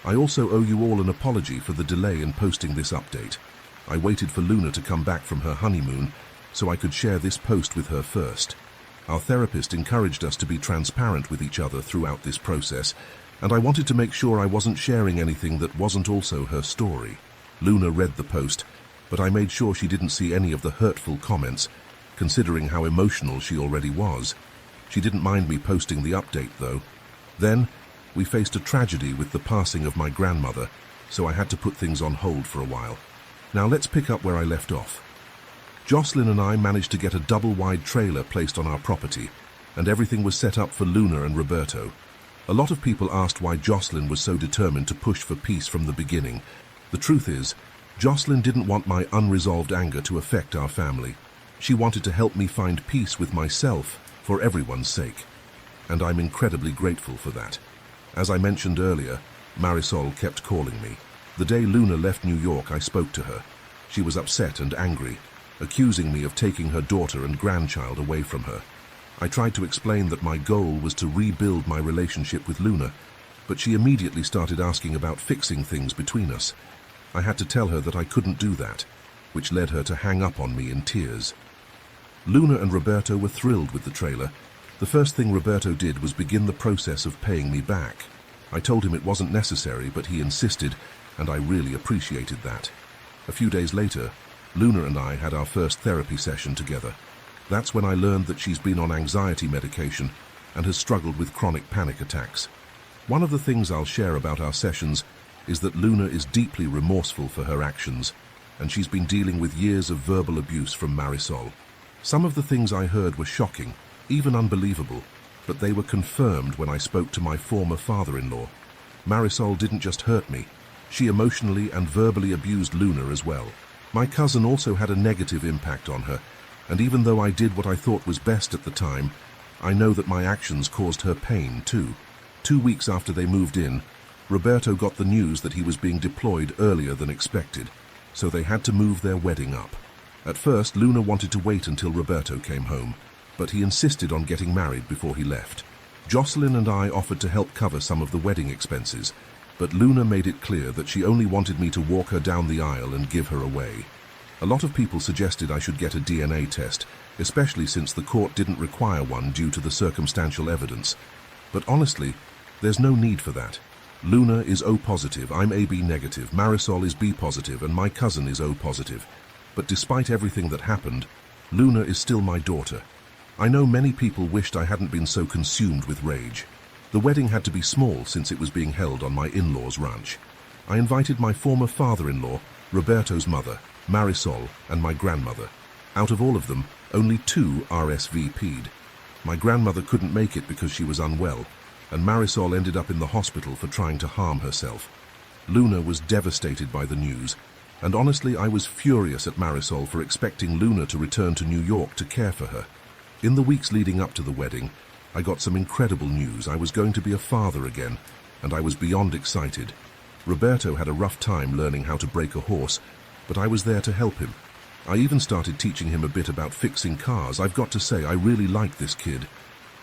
I also owe you all an apology for the delay in posting this update. I waited for Luna to come back from her honeymoon so I could share this post with her first. Our therapist encouraged us to be transparent with each other throughout this process, and I wanted to make sure I wasn't sharing anything that wasn't also her story. Luna read the post, but I made sure she didn't see any of the hurtful comments, considering how emotional she already was. She didn't mind me posting the update, though. Then, we faced a tragedy with the passing of my grandmother, so I had to put things on hold for a while. Now let's pick up where I left off. Jocelyn and I managed to get a double-wide trailer placed on our property, and everything was set up for Luna and Roberto. A lot of people asked why Jocelyn was so determined to push for peace from the beginning. The truth is, Jocelyn didn't want my unresolved anger to affect our family. She wanted to help me find peace with myself for everyone's sake. And I'm incredibly grateful for that. As I mentioned earlier, Marisol kept calling me. The day Luna left New York, I spoke to her. She was upset and angry, accusing me of taking her daughter and grandchild away from her. I tried to explain that my goal was to rebuild my relationship with Luna, but she immediately started asking about fixing things between us. I had to tell her that I couldn't do that, which led her to hang up on me in tears. Luna and Roberto were thrilled with the trailer. The first thing Roberto did was begin the process of paying me back. I told him it wasn't necessary, but he insisted, and I really appreciated that. A few days later, Luna and I had our first therapy session together. That's when I learned that she's been on anxiety medication and has struggled with chronic panic attacks. One of the things I'll share about our sessions is that Luna is deeply remorseful for her actions, and she's been dealing with years of verbal abuse from Marisol. Some of the things I heard were shocking, even unbelievable, but they were confirmed when I spoke to my former father-in-law. Marisol didn't just hurt me, she emotionally and verbally abused Luna as well. My cousin also had a negative impact on her, and even though I did what I thought was best at the time, I know that my actions caused her pain too. 2 weeks after they moved in, Roberto got the news that he was being deployed earlier than expected, so they had to move their wedding up. At first, Luna wanted to wait until Roberto came home, but he insisted on getting married before he left. Jocelyn and I offered to help cover some of the wedding expenses, but Luna made it clear that she only wanted me to walk her down the aisle and give her away. A lot of people suggested I should get a DNA test, especially since the court didn't require one due to the circumstantial evidence. But honestly, there's no need for that. Luna is O positive, I'm AB negative, Marisol is B positive, and my cousin is O positive. But despite everything that happened, Luna is still my daughter. I know many people wished I hadn't been so consumed with rage. The wedding had to be small since it was being held on my in-laws' ranch. I invited my former father-in-law, Roberto's mother, Marisol, and my grandmother. Out of all of them, only 2 RSVP'd. My grandmother couldn't make it because she was unwell, and Marisol ended up in the hospital for trying to harm herself. Luna was devastated by the news, and honestly I was furious at Marisol for expecting Luna to return to New York to care for her. In the weeks leading up to the wedding, I got some incredible news. I was going to be a father again, and I was beyond excited. Roberto had a rough time learning how to break a horse, but I was there to help him. I even started teaching him a bit about fixing cars. I've got to say, I really liked this kid.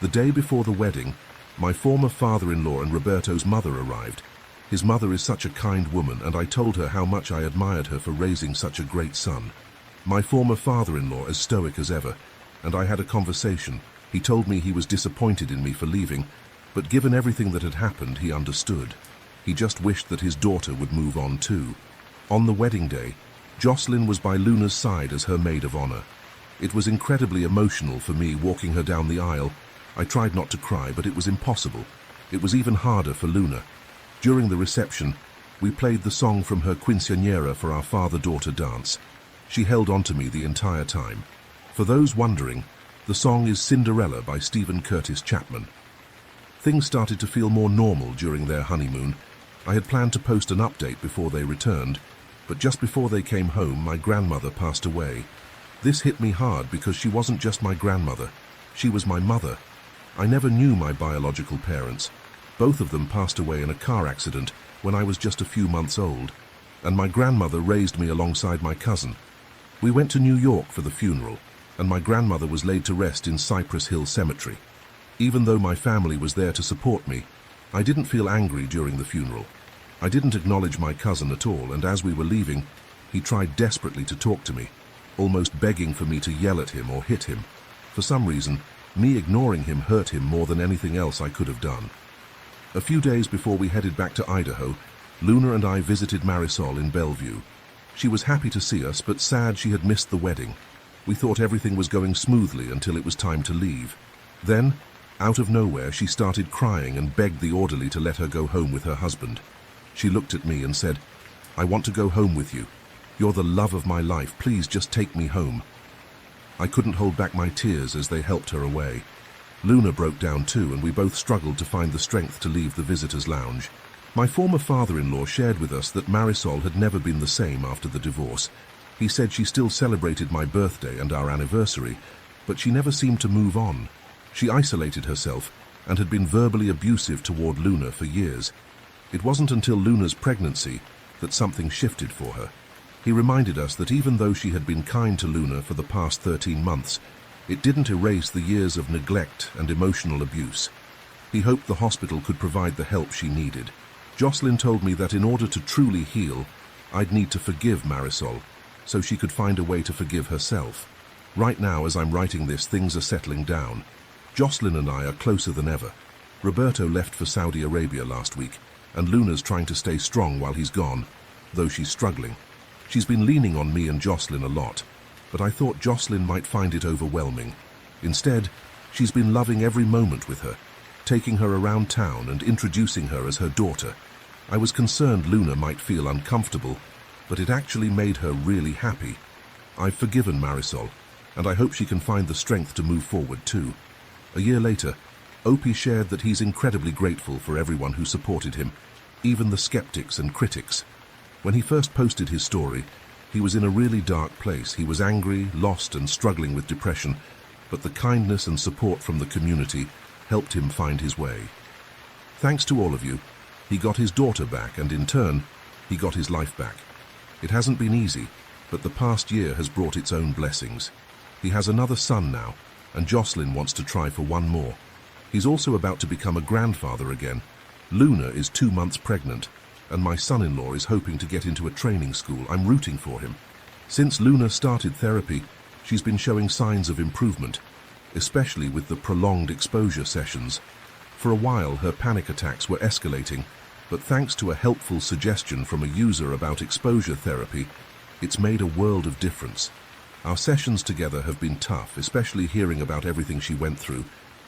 The day before the wedding, my former father-in-law and Roberto's mother arrived. His mother is such a kind woman, and I told her how much I admired her for raising such a great son. My former father-in-law as stoic as ever, and I had a conversation. He told me he was disappointed in me for leaving, but given everything that had happened, he understood. He just wished that his daughter would move on too. On the wedding day, Jocelyn was by Luna's side as her maid of honor. It was incredibly emotional for me walking her down the aisle. I tried not to cry, but it was impossible. It was even harder for Luna. During the reception, we played the song from her quinceañera for our father-daughter dance. She held on to me the entire time. For those wondering, the song is Cinderella by Stephen Curtis Chapman. Things started to feel more normal during their honeymoon. I had planned to post an update before they returned, but just before they came home, my grandmother passed away. This hit me hard because she wasn't just my grandmother, she was my mother. I never knew my biological parents. Both of them passed away in a car accident when I was just a few months old, and my grandmother raised me alongside my cousin. We went to New York for the funeral, and my grandmother was laid to rest in Cypress Hill Cemetery. Even though my family was there to support me, I didn't feel angry during the funeral. I didn't acknowledge my cousin at all, and as we were leaving, he tried desperately to talk to me, almost begging for me to yell at him or hit him. For some reason, me ignoring him hurt him more than anything else I could have done. A few days before we headed back to Idaho, Luna and I visited Marisol in Bellevue. She was happy to see us, but sad she had missed the wedding. We thought everything was going smoothly until it was time to leave. Then, out of nowhere, she started crying and begged the orderly to let her go home with her husband. She looked at me and said, "I want to go home with you." "You're the love of my life, please just take me home." I couldn't hold back my tears as they helped her away. Luna broke down too, and we both struggled to find the strength to leave the visitors' lounge. My former father-in-law shared with us that Marisol had never been the same after the divorce. He said she still celebrated my birthday and our anniversary, but she never seemed to move on. She isolated herself and had been verbally abusive toward Luna for years. It wasn't until Luna's pregnancy that something shifted for her. He reminded us that even though she had been kind to Luna for the past 13 months, it didn't erase the years of neglect and emotional abuse. He hoped the hospital could provide the help she needed. Jocelyn told me that in order to truly heal, I'd need to forgive Marisol, so she could find a way to forgive herself. Right now, as I'm writing this, things are settling down. Jocelyn and I are closer than ever. Roberto left for Saudi Arabia last week, and Luna's trying to stay strong while he's gone, though she's struggling. She's been leaning on me and Jocelyn a lot, but I thought Jocelyn might find it overwhelming. Instead, she's been loving every moment with her, taking her around town and introducing her as her daughter. I was concerned Luna might feel uncomfortable, but it actually made her really happy. I've forgiven Marisol, and I hope she can find the strength to move forward too. A year later, Opie shared that he's incredibly grateful for everyone who supported him, even the skeptics and critics. When he first posted his story, he was in a really dark place. He was angry, lost, and struggling with depression, but the kindness and support from the community helped him find his way. Thanks to all of you, he got his daughter back, and in turn, he got his life back. It hasn't been easy, but the past year has brought its own blessings. He has another son now, and Jocelyn wants to try for one more. He's also about to become a grandfather again. Luna is 2 months pregnant, and my son-in-law is hoping to get into a training school. I'm rooting for him. Since Luna started therapy, she's been showing signs of improvement, especially with the prolonged exposure sessions. For a while, her panic attacks were escalating, but thanks to a helpful suggestion from a user about exposure therapy, it's made a world of difference. Our sessions together have been tough, especially hearing about everything she went through,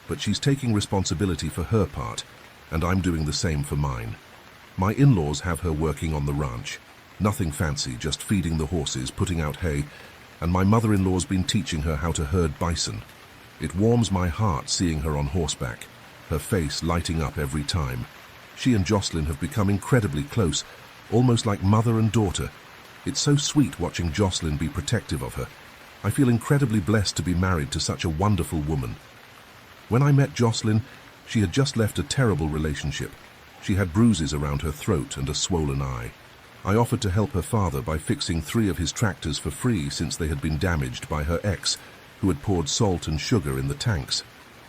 but she's taking responsibility for her part, and I'm doing the same for mine. My in-laws have her working on the ranch. Nothing fancy, just feeding the horses, putting out hay, and my mother-in-law's been teaching her how to herd bison. It warms my heart seeing her on horseback, her face lighting up every time. She and Jocelyn have become incredibly close, almost like mother and daughter. It's so sweet watching Jocelyn be protective of her. I feel incredibly blessed to be married to such a wonderful woman. When I met Jocelyn, she had just left a terrible relationship. She had bruises around her throat and a swollen eye. I offered to help her father by fixing 3 of his tractors for free since they had been damaged by her ex, who had poured salt and sugar in the tanks.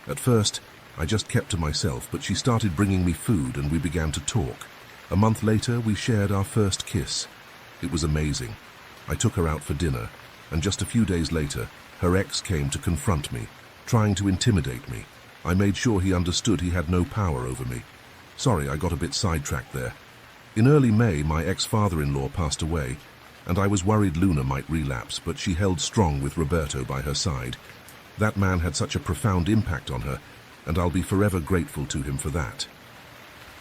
At first, I just kept to myself, but she started bringing me food and we began to talk. A month later, we shared our first kiss. It was amazing. I took her out for dinner, and just a few days later, her ex came to confront me, trying to intimidate me. I made sure he understood he had no power over me. Sorry, I got a bit sidetracked there. In early May, my ex-father-in-law passed away, and I was worried Luna might relapse, but she held strong with Roberto by her side. That man had such a profound impact on her, and I'll be forever grateful to him for that.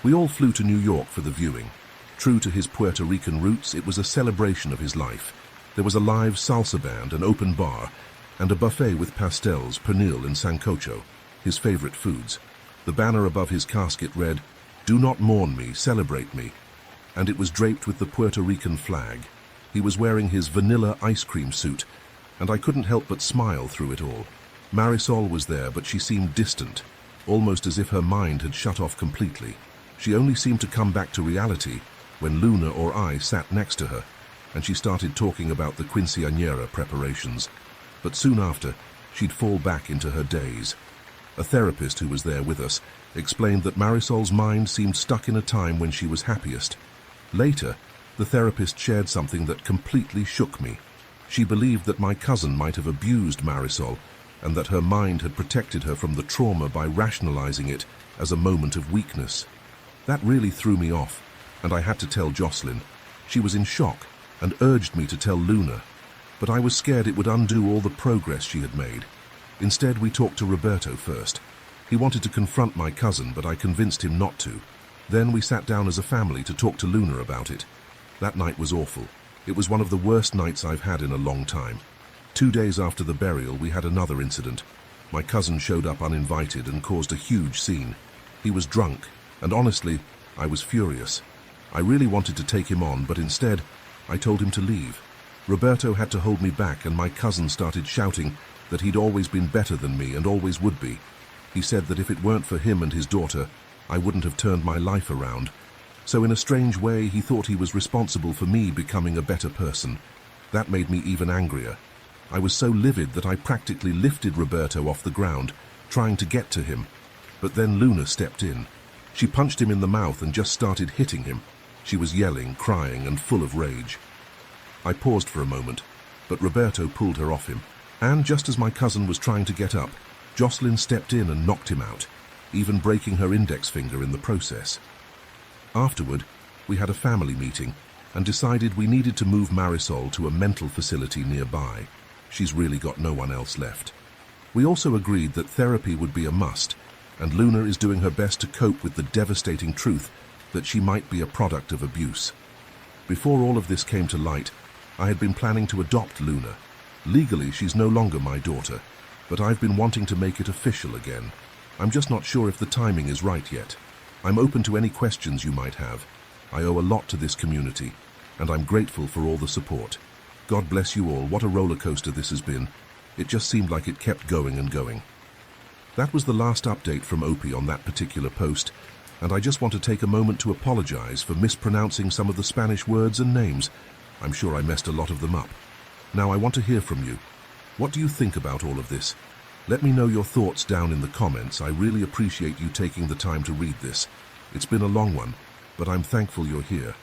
We all flew to New York for the viewing. True to his Puerto Rican roots, it was a celebration of his life. There was a live salsa band, an open bar, and a buffet with pastels, pernil, and sancocho, his favorite foods. The banner above his casket read, "Do not mourn me, celebrate me," and it was draped with the Puerto Rican flag. He was wearing his vanilla ice cream suit, and I couldn't help but smile through it all. Marisol was there, but she seemed distant, almost as if her mind had shut off completely. She only seemed to come back to reality when Luna or I sat next to her, and she started talking about the quinceañera preparations. But soon after, she'd fall back into her daze. A therapist who was there with us explained that Marisol's mind seemed stuck in a time when she was happiest. Later, the therapist shared something that completely shook me. She believed that my cousin might have abused Marisol, and that her mind had protected her from the trauma by rationalizing it as a moment of weakness. That really threw me off, and I had to tell Jocelyn. She was in shock and urged me to tell Luna, but I was scared it would undo all the progress she had made. Instead, we talked to Roberto first. He wanted to confront my cousin, but I convinced him not to. Then we sat down as a family to talk to Luna about it. That night was awful. It was one of the worst nights I've had in a long time. 2 days after the burial, we had another incident. My cousin showed up uninvited and caused a huge scene. He was drunk, and honestly, I was furious. I really wanted to take him on, but instead, I told him to leave. Roberto had to hold me back, and my cousin started shouting that he'd always been better than me and always would be. He said that if it weren't for him and his daughter, I wouldn't have turned my life around. So in a strange way, he thought he was responsible for me becoming a better person. That made me even angrier. I was so livid that I practically lifted Roberto off the ground, trying to get to him. But then Luna stepped in. She punched him in the mouth and just started hitting him. She was yelling, crying, and full of rage. I paused for a moment, but Roberto pulled her off him. And just as my cousin was trying to get up, Jocelyn stepped in and knocked him out, even breaking her index finger in the process. Afterward, we had a family meeting and decided we needed to move Marisol to a mental facility nearby. She's really got no one else left. We also agreed that therapy would be a must, and Luna is doing her best to cope with the devastating truth that she might be a product of abuse. Before all of this came to light, I had been planning to adopt Luna. Legally, she's no longer my daughter, but I've been wanting to make it official again. I'm just not sure if the timing is right yet. I'm open to any questions you might have. I owe a lot to this community, and I'm grateful for all the support. God bless you all. What a roller coaster this has been. It just seemed like it kept going and going. That was the last update from Opie on that particular post, and I just want to take a moment to apologize for mispronouncing some of the Spanish words and names. I'm sure I messed a lot of them up. Now I want to hear from you. What do you think about all of this? Let me know your thoughts down in the comments. I really appreciate you taking the time to read this. It's been a long one, but I'm thankful you're here.